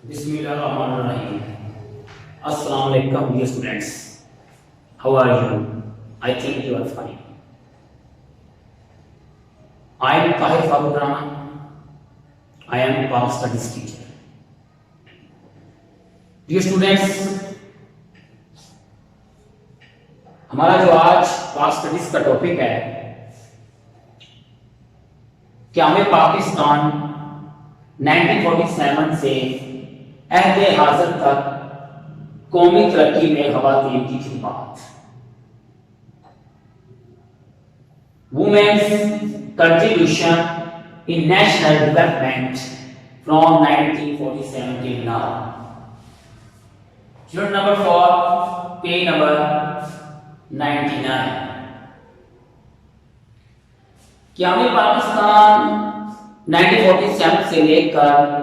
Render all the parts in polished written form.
Bismillahirrahmanirrahim. Assalamu alaikum, dear students. How are you? I think you are fine. I am Tahir Farooq Rahman. I am Park Studies teacher. Dear students, हमारा जो आज पाक studies का topic है कि हमें पाकिस्तान 1947 से अहदे हाज़िर तक कौमी तरक्की में ख़वातीन की खिदमत, women's contribution in national development from 1947 till now. Unit number 4, page number 99. कि हमें पाकिस्तान 1947 से लेकर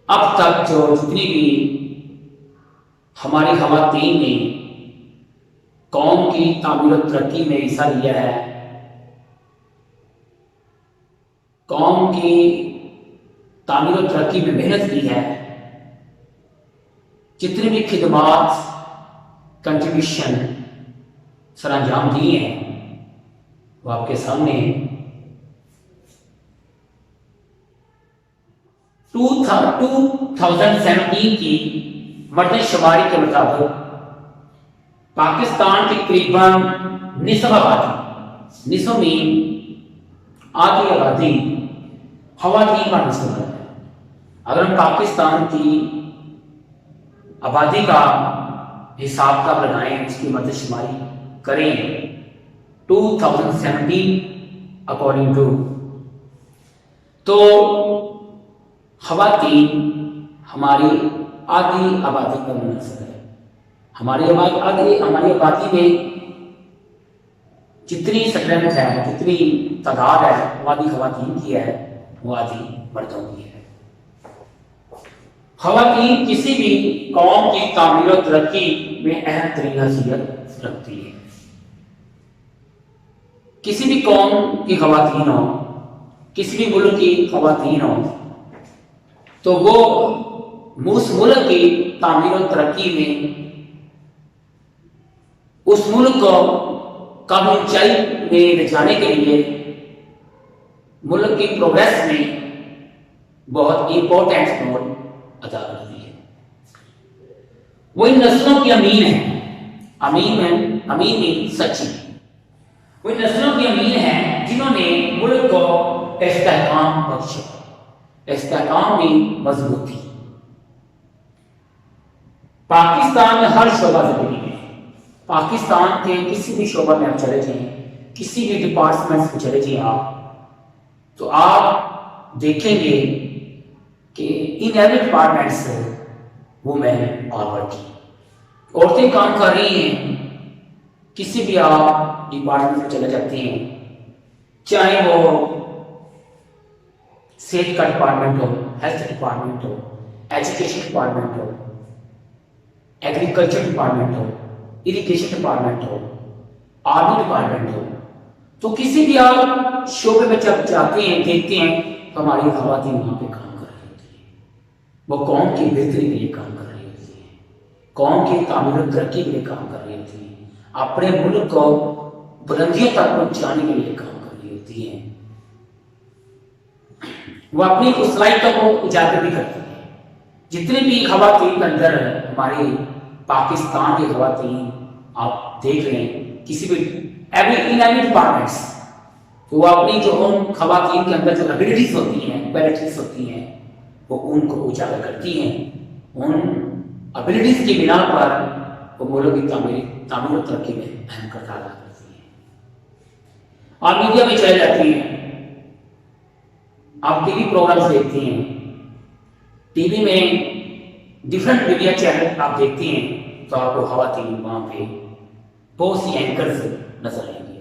अब तक जो जितनी भी हमारी ख़वातीन ने कौम की तामीर और तरक्की में हिस्सा लिया है, कौम की तामीर और तरक्की में मेहनत की है, जितनी भी खिदमात कंट्रीब्यूशन सरअंजाम दिए हैं वो आपके सामने है। 2017 की मर्दशुमारी के मुताबिक पाकिस्तान की तकरीबन निसफ आबादी, निसफ में आधी आबादी ख़वातीन पर मुश्तमिल है। अगर हम पाकिस्तान की आबादी का हिसाब का लगाएं, उसकी मर्दशुमारी करें 2017 अकॉर्डिंग टू, तो ख़वातीन हमारी आधी आबादी का मुनसब है। हमारी आबादी में जितनी स्ट्रेंथ है, जितनी तादाद है वो आधी ख़वातीन की है, वो आधी मर्दों की है। ख़वातीन किसी भी कौम की तामीर और तरक्की में अहम तरीन हैसियत रखती है। किसी भी कौम की ख़वातीन हो, किसी भी मुल्क की ख़वातीन हो, तो वो उस मुल्क की तामीर और तरक्की में, उस मुल्क को काफ़ी ऊंचाई में ले जाने के लिए, मुल्क की प्रोग्रेस में बहुत इंपॉर्टेंट रोल अदा करती है। वो इन नस्लों की अमीन है, अमीन में सच्ची, वो इन नस्लों की अमीन है जिन्होंने मुल्क को इस्तेहकाम बख्शा, इस्तेहकाम में मजबूती। पाकिस्तान में हर शोबा जिंदगी में, पाकिस्तान के किसी भी शोबा में आप चले जाएं, किसी भी डिपार्टमेंट में चले जाएं आप, तो आप देखेंगे कि इन एवरी डिपार्टमेंट से वुमेन आर वर्किंग, औरतें काम कर रही हैं। किसी भी आप डिपार्टमेंट में चले जाते हैं, चाहे वो सेहत का डिपार्टमेंट हो, हेल्थ डिपार्टमेंट हो, एजुकेशन डिपार्टमेंट हो, एग्रीकल्चर डिपार्टमेंट हो, इरिगेशन डिपार्टमेंट हो, आर्मी डिपार्टमेंट हो, तो किसी भी आप शोबे में जब जाते हैं, देखते हैं तो हमारी ख़वातीन वहाँ पे काम कर रही होती है। वो कौम की बेहतरी के लिए काम कर रही होती है, कौम की तामीर और तरक्की के लिए काम कर रही होती है, अपने मुल्क को बुलंदियों तक पहुँचाने के लिए काम कर रही होती है। वो अपनी उस सलाहियतों को उजागर भी करती है। जितने भी ख़वातीन के अंदर हमारी पाकिस्तान की ख़वातीन आप देख लें, किसी भी एवरी डिपार्टमेंट्स, तो वो अपनी जो उन ख़वातीन के अंदर जो एबिलिटीज होती हैं, क्वालिटीज होती हैं, वो उनको उजागर करती हैं। उन एबिलिटीज की बिना पर वो मुल्क की तामीर और तरक्की में अहम किरदार अदा करती हैं। आप मीडिया में चले जाती हैं, आप टीवी प्रोग्राम्स देखते हैं, टीवी में डिफरेंट मीडिया चैनल आप देखते हैं, तो आपको ख़वातीन वहाँ पे बहुत सी एंकर्स नजर आएंगी।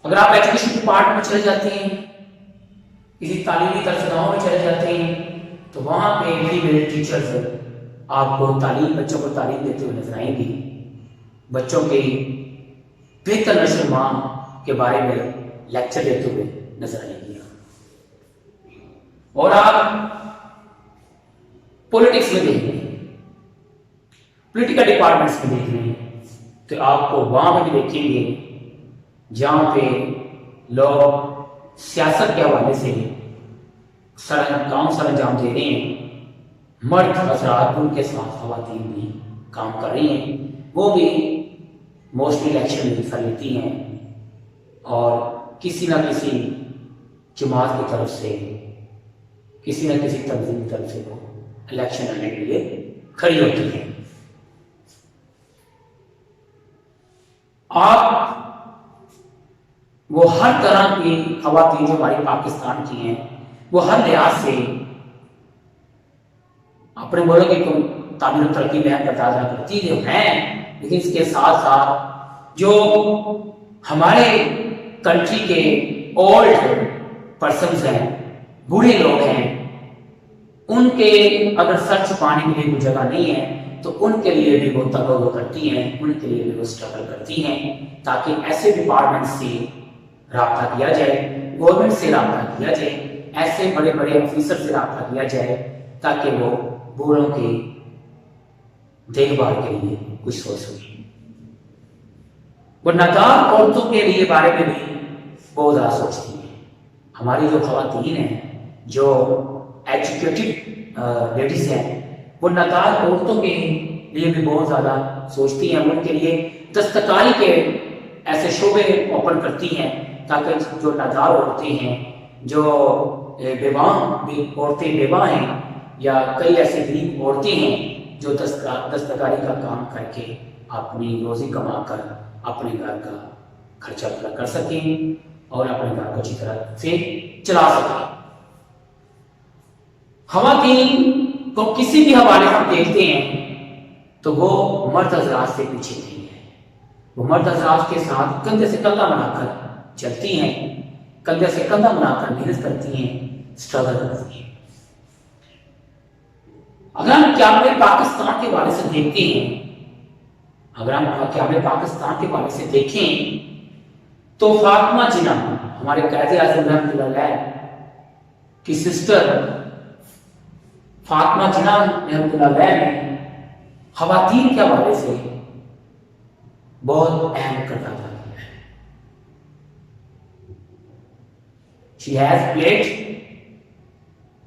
अगर आप एजुकेशन डिपार्टमेंट में चले जाते हैं, किसी तालीमी तर्जुमाओं में चले जाते हैं, तो वहाँ पे फीमेल टीचर्स आपको बच्चों को तालीम देते हुए नजर आएंगी। बच्चों के बेहतर नशो के बारे में लेक्चर देते हुए नजर आएंगे। اور آپ پولیٹکس میں دیکھ رہے ہیں، پولیٹیکل ڈپارٹمنٹس میں دیکھ رہے ہیں، تو آپ کو وہاں پہ بھی دیکھیں گے جہاں پہ لوگ سیاست کے حوالے سے کام سر انجام دے رہے ہیں، مرد حضرات ان کے ساتھ خواتین بھی کام کر رہی ہیں، وہ بھی موسٹلی الیکشن میں حصہ لیتی ہیں اور کسی نہ کسی جماعت کی طرف سے، کسی نہ کسی تنظیم کی طرف سے وہ الیکشن لڑنے کے لیے کھڑی ہوتی ہیں۔ آپ وہ ہر طرح کی خواتین جو ہماری پاکستان کی ہیں، وہ ہر لحاظ سے اپنے ملک کی تعمیر و ترقی میں اہم کردار ادا کرتی ہیں، لیکن اس کے ساتھ ساتھ جو ہمارے کنٹری کے اولڈ پرسنز ہیں، بوڑھے لوگ ہیں، ان کے اگر سر چھپانے کے لیے کوئی جگہ نہیں ہے تو ان کے لیے بھی وہ تباہ کرتی ہیں، ان کے لیے بھی وہ اسٹرگل کرتی ہیں تاکہ ایسے ڈپارٹمنٹ سے رابطہ کیا جائے، گورنمنٹ سے رابطہ کیا جائے، ایسے بڑے بڑے آفیسر سے رابطہ کیا جائے تاکہ وہ بوڑھوں کی دیکھ بھال کے لیے کچھ سوچ سکیں۔ وہ نادار عورتوں کے لیے بارے میں بھی بہت زیادہ سوچتی ہیں۔ ہماری جو خواتین ہیں، جو ایجوکیٹڈ لیڈیز ہیں، وہ نادار عورتوں کے لیے بھی بہت زیادہ سوچتی ہیں، ان کے لیے دستکاری کے ایسے شعبے اوپن کرتی ہیں تاکہ جو نادار عورتیں ہیں، جو عورتیں بیوہ ہیں یا کئی ایسی غریب عورتیں ہیں جو دستکاری کا کام کر کے اپنی روزی کما کر اپنے گھر کا خرچہ پورا کر سکیں اور اپنے گھر کو اچھی طرح سے چلا سکیں۔ خواتین کو کسی بھی حوالے سے ہم دیکھتے ہیں تو وہ مرد حضرات سے پیچھے نہیں ہے، وہ مرد حضرات کے ساتھ کندھے سے کندھا ملا کر چلتی ہیں، کندھے سے کندھا ملا کر محنت کرتی ہیں، اسٹرگل کرتی ہیں۔ اگر ہم قیامت پاکستان کے حوالے سے دیکھتے ہیں، اگر ہم قیامت پاکستان کے حوالے سے دیکھیں تو فاطمہ جناح ہمارے قائد اعظم رحمۃ اللہ علیہ کی سسٹر فاطمہ جناح رحمۃ اللہ علیہ نے خواتین کے حوالے سے بہت اہم کردار ادا کیا ہے۔ She has played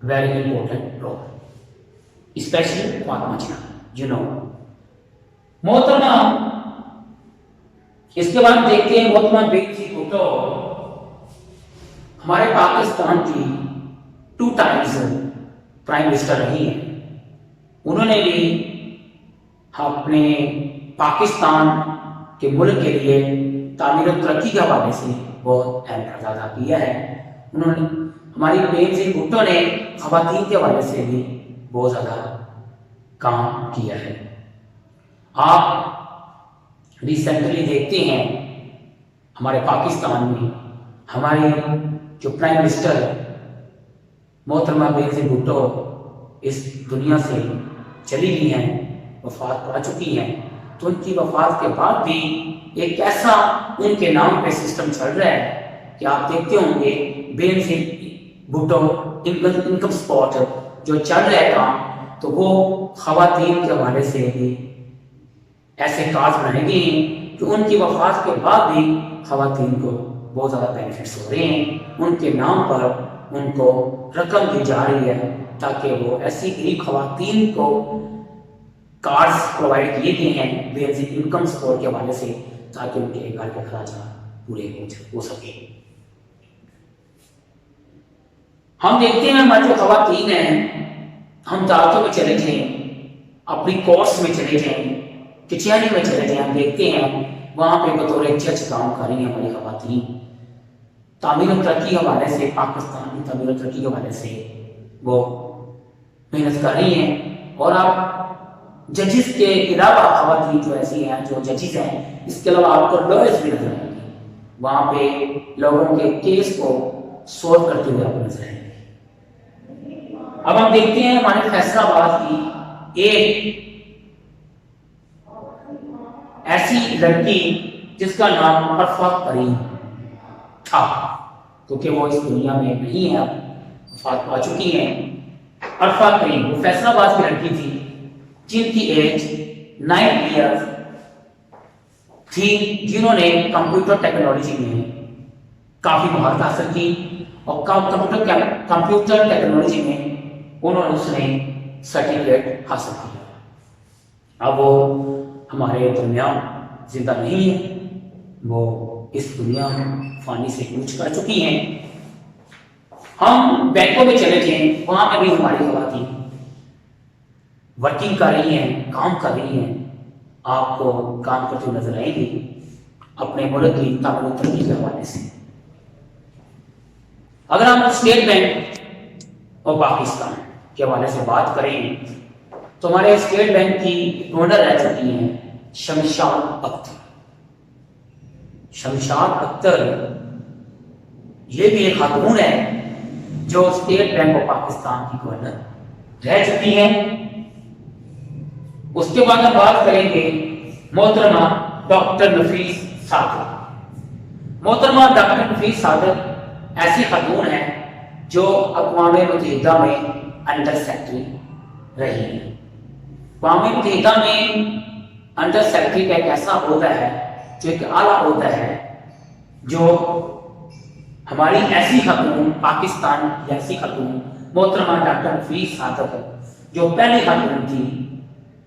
very important role, especially Fatima جناح، محترمہ۔ اس کے بعد دیکھتے ہیں محترمہ بینظیر بھٹو ہمارے پاکستان کی 2 ٹائمز پرائم منسٹر رہی ہیں، انہوں نے بھی اپنے پاکستان کے ملک کے لیے تعمیر و ترقی کے حوالے سے بہت اہم کردار ادا کیا ہے۔ انہوں نے ہماری بینظیر بھٹو نے خواتین کے حوالے سے بھی بہت زیادہ کام کیا ہے۔ آپ ریسنٹلی دیکھتے ہیں ہمارے پاکستان میں ہماری جو پرائم منسٹر محترمہ بینظیر بھٹو اس دنیا سے چلی گئی ہیں، وفات پا چکی ہیں، تو ان کی وفات کے بعد بھی ایک ایسا ان کے نام پہ سسٹم چل رہا ہے کہ آپ دیکھتے ہوں گے بینظیر بھٹو انکم سپورٹ جو چل رہا ہے کام، تو وہ خواتین کے حوالے سے بھی ایسے کارڈ بنائے گئے ہیں کہ ان کی وفات کے بعد بھی خواتین کو بہت زیادہ بینیفٹس ہو رہے ہیں، ان کے نام پر ان کو رقم دی جا رہی ہے تاکہ وہ ایسی غریب خواتین کو کارڈز پرووائڈ کیے گئے ہیں بیسک انکم سپورٹ کے حوالے سے تاکہ ان کے گھر کے اخراجات پورے ہو سکے۔ ہم دیکھتے ہیں ہماری جو خواتین ہیں، ہم دعوتوں میں چلے جائیں، اپنی کورس میں چلے جائیں، کچہری میں چلے جائیں، ہم دیکھتے ہیں وہاں پہ بطور جج کام کر رہی ہیں ہماری خواتین۔ تعمیر و ترقی کے حوالے سے، پاکستان کی تعمیر و ترقی کے حوالے سے وہ محنت کر رہی ہیں، اور آپ ججز کے علاوہ خواتین جو ایسی ہیں جو ججز ہیں، اس کے علاوہ آپ کو لائرز بھی نظر آئیں گے، وہاں پہ لوگوں کے کیس کو سولو کرتے ہوئے آپ کو نظر آئیں گے۔ اب ہم دیکھتے ہیں ہمارے فیصل آباد کی ایک ایسی لڑکی جس کا نام عرفہ پرین تھا، کیونکہ وہ اس دنیا میں نہیں ہے اب، वफात पा चुकी हैं। अरफा करीम वो फैसलाबाद की लड़की थी जिनकी एज 9 ईयर्स थी, जिन्होंने कंप्यूटर टेक्नोलॉजी में काफी महारत हासिल की और कंप्यूटर टेक्नोलॉजी में उन्होंने उसने सर्टिफिकेट हासिल किया। अब वो हमारे दरमियान जिंदा नहीं है, वो इस दुनिया में फानी से कूच कर चुकी हैं। हम बैंकों में चले जाएं, वहां पे भी हमारी खवातीन वर्किंग कर रही हैं, काम कर रही हैं, आपको काम करते हुए नजर आएंगी अपने मुल्क की तामीर तरक्की के हवाले से। अगर हम स्टेट बैंक और पाकिस्तान के हवाले से बात करें तो हमारे स्टेट बैंक की ओनर रह चुकी हैं शमशाद अख्तर। शमशाद अख्तर ये भी एक खातून है जो स्टेट बैंक ऑफ पाकिस्तान की गवर्नर रह चुकी हैं। उसके बाद हम बात करेंगे मोहतरमा डॉक्टर नफीस सादत। मोहतरमा डॉक्टर नफीस सादत ऐसी खातून है जो अक़वाम मुत्तहिदा में अंडर सेक्रेटरी रही है। अक़वाम मुत्तहिदा में अंडर सेक्रेटरी का एक ऐसा होता है जो एक आला होता है, जो हमारी ऐसी खातून, पाकिस्तान की ऐसी खातून मोहतरमा डॉक्टर नफीस सादत जो पहली खातून थी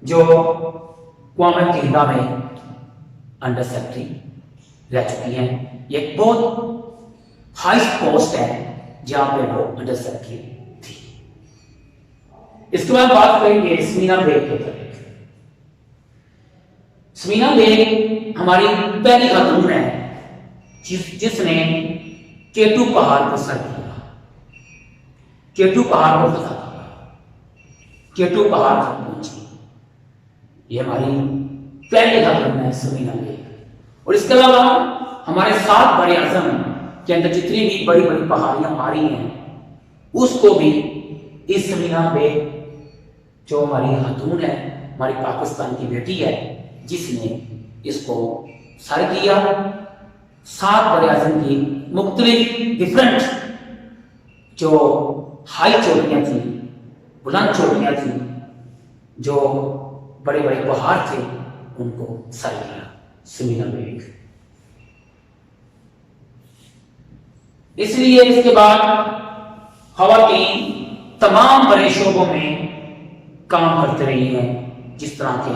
जो अक़वाम मुत्तहिदा में अंडर सेक्रेटरी रह चुकी हैं। ये एक बहुत हाईएस्ट पोस्ट है जहां पे वो अंडर सेक्रेटरी थी। इसके बाद बात करेंगे समीना बेग के बारे में। समीना बेग हमारी पहली खातून है जिसने केटू पहाड़ को सर किया, केटू पहाड़ को फतह किया, केटू पहाड़ तक पहुंची। ये हमारी पहली खातून है समीना बेग। और इसके अलावा हमारे 7 बड़े आजम के अंदर जितनी भी बड़ी बड़ी पहाड़ियां आ रही हैं उसको भी इस समीना बेग जो हमारी खातून है, हमारी पाकिस्तान की बेटी है, जिसने इसको सर किया। 7 बड़े आजम की मुख्तलिफ डिफरेंट जो हाई चोटियां थी, बुलंद चोटियां थी, जो बड़े बड़े पहाड़ थे, उनको सर किया समीना बेग। इसलिए इसके बाद खवातीन तमाम बड़े शोबों में काम करते रही हैं, जिस तरह के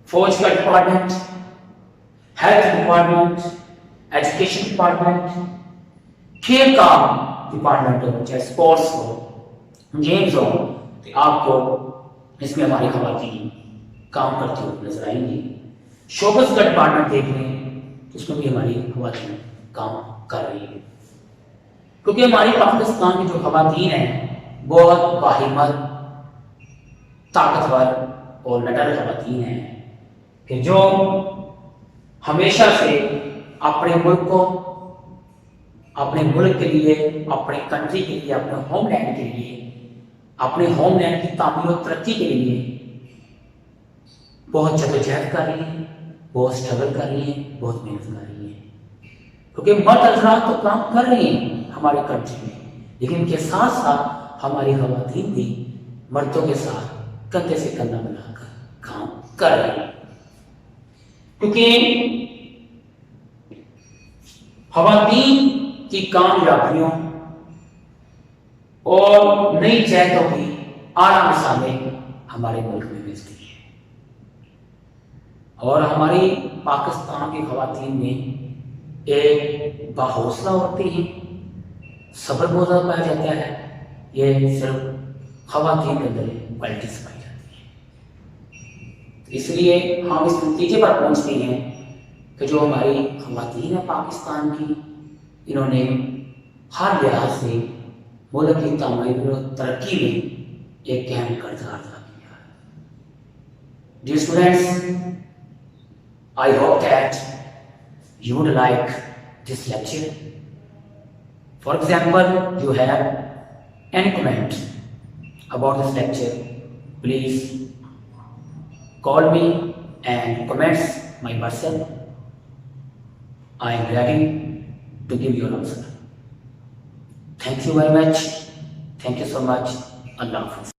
फौज का department, health department, education department, खेल का डिपार्टमेंट हो, चाहे स्पोर्ट्स हो, गेम्स हो, तो आपको इसमें हमारी खवातीन काम करती हुई नजर आएंगी। शोबस का डिपार्टमेंट देख लें तो उसमें भी हमारी खवातीन काम कर रही है, क्योंकि हमारी पाकिस्तान की जो खवातीन हैं बहुत बाहिम्मत, ताकतवर और निडर खवातीन हैं कि जो हमेशा से अपने मुल्क को, अपने मुल्क के लिए, अपने कंट्री के लिए, अपने होमलैंड के लिए, अपने होमलैंड की तामीर और तरक्की के लिए बहुत जदोजहद कर रही है, बहुत स्ट्रगल कर रही है, बहुत मेहनत कर रही है। क्योंकि मर्द हजरात तो काम कर रही हैं हमारे कंट्री में, लेकिन इनके साथ साथ हमारी खवातीन भी मर्दों के साथ कंधे से कंधा मिलाकर काम कर रही है। क्योंकि खवातीन की कामयाबियों और नई जहतों की आला मिसालें हमारे मुल्क में मिलती हैं, और हमारी पाकिस्तान की खवातीन में एक बाहौसला होती हैं, सब्र बहुत ज़्यादा पाया जाता है। ये सिर्फ खवातीन के अंदर क्वालिटीज पाई जाती है। इसलिए हम इस नतीजे पर पहुंचते हैं कि जो हमारी खवातीन है पाकिस्तान की, इन्होंने हर लिहाज से मुल्क की तामीर और तरक्की में एक अहम किरदार अदा किया है। Dear students, I hope that you would like this lecture. For example, you have any comment about this lecture, please call me and comments my person. I am ready to give you an answer. Thank you very much. Thank you so much. اللہ حافظ.